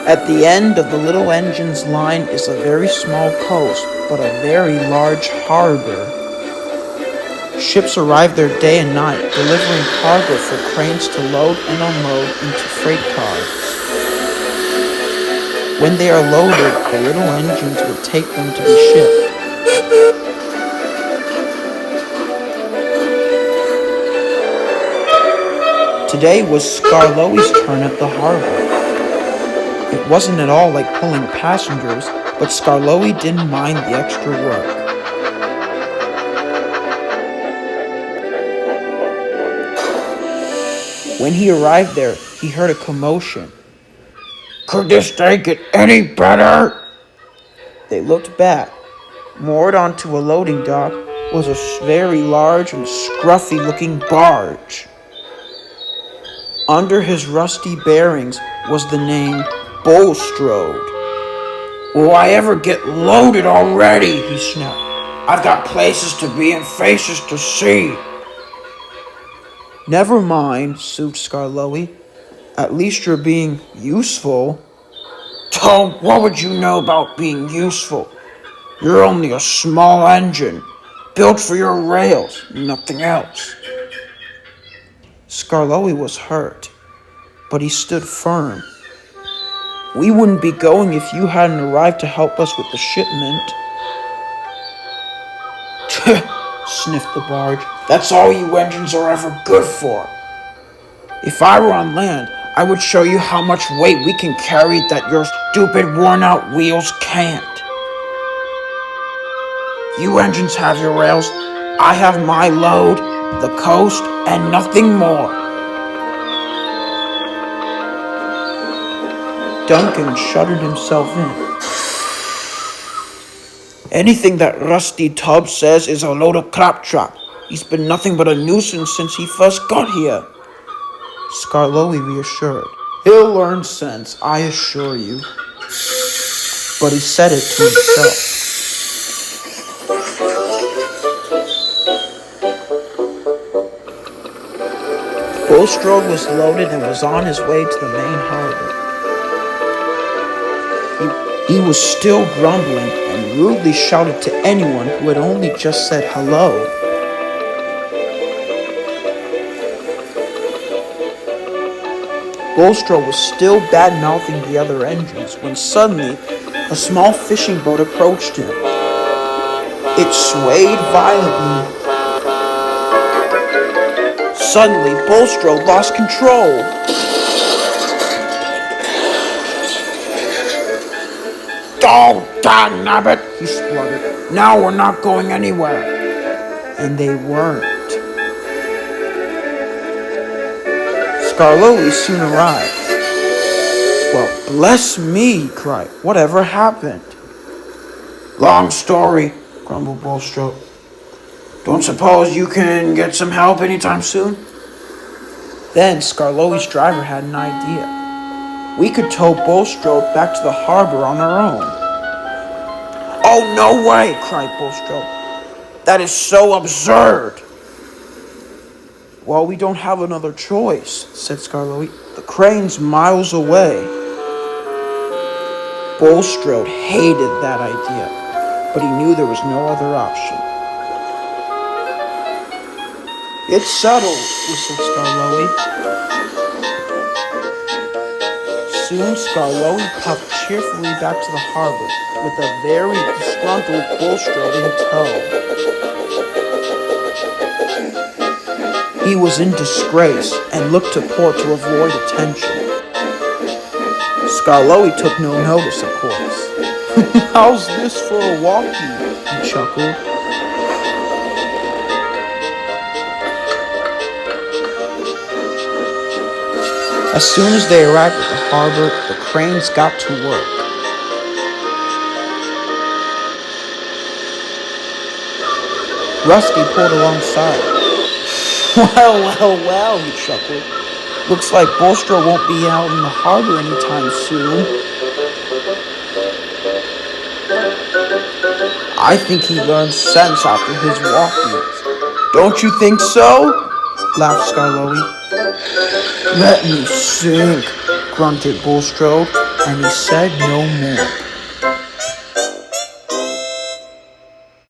At the end of the little engine's line is a very small coast, but a very large harbor. Ships arrive there day and night, delivering cargo for cranes to load and unload into freight cars. When they are loaded, the little engines will take them to be shipped. Today was Skarloey's turn at the harbor. It wasn't at all like pulling passengers, but Skarloey didn't mind the extra work. When he arrived there, he heard a commotion. "Could this day get any better?" They looked back. Moored onto a loading dock was a very large and scruffy-looking barge. Under his rusty bearings was the name Bulstrode. "Will I ever get loaded already?" he snapped. "I've got places to be and faces to see." "Never mind," soothed Skarloey. "At least you're being useful." "Oh, what would you know about being useful? You're only a small engine, built for your rails, nothing else." Skarloey was hurt, but he stood firm. "We wouldn't be going if you hadn't arrived to help us with the shipment." Sniffed the barge. "That's all you engines are ever good for. If I were on land, I would show you how much weight we can carry that your stupid worn-out wheels can't. You engines have your rails, I have my load, the coast, and nothing more." Duncan shuddered himself in. "Anything that Rusty Tub says is a load of claptrap. He's been nothing but a nuisance since he first got here." Skarloey reassured. "He'll learn sense, I assure you." But he said it to himself. Bulstrode was loaded and was on his way to the main harbor. He was still grumbling and rudely shouted to anyone who had only just said hello. Bulstrode was still bad-mouthing the other engines when suddenly a small fishing boat approached him. It swayed violently. Suddenly, Bulstrode lost control. "Oh, dangnabbit," he spluttered. "Now we're not going anywhere." And they weren't. Skarloey soon arrived. "Well, bless me," he cried. "Whatever happened?" "Long story," grumbled Bulstrode. "Don't suppose you can get some help anytime soon?" Then Skarloey's driver had an idea. "We could tow Bulstrode back to the harbor on our own." "Oh, no way," cried Bulstrode. "That is so absurd." "Well, we don't have another choice," said Skarloey. "The crane's miles away." Bulstrode hated that idea, but he knew there was no other option. "It's settled," whistled Skarloey. Soon Skarloey puffed cheerfully back to the harbor, with a very disgruntled Bulstrode in tow. He was in disgrace and looked to port to avoid attention. Skarloey took no notice, of course. "How's this for a walkie?" he chuckled. As soon as they arrived at the harbor, the cranes got to work. Rusty pulled alongside. Well, he chuckled. "Looks like Bulstrode won't be out in the harbor anytime soon." "I think he learned sense after his walkies." "Don't you think so?" laughed Skarloey. "Let me sink," grunted Bulstrode. and he said no more.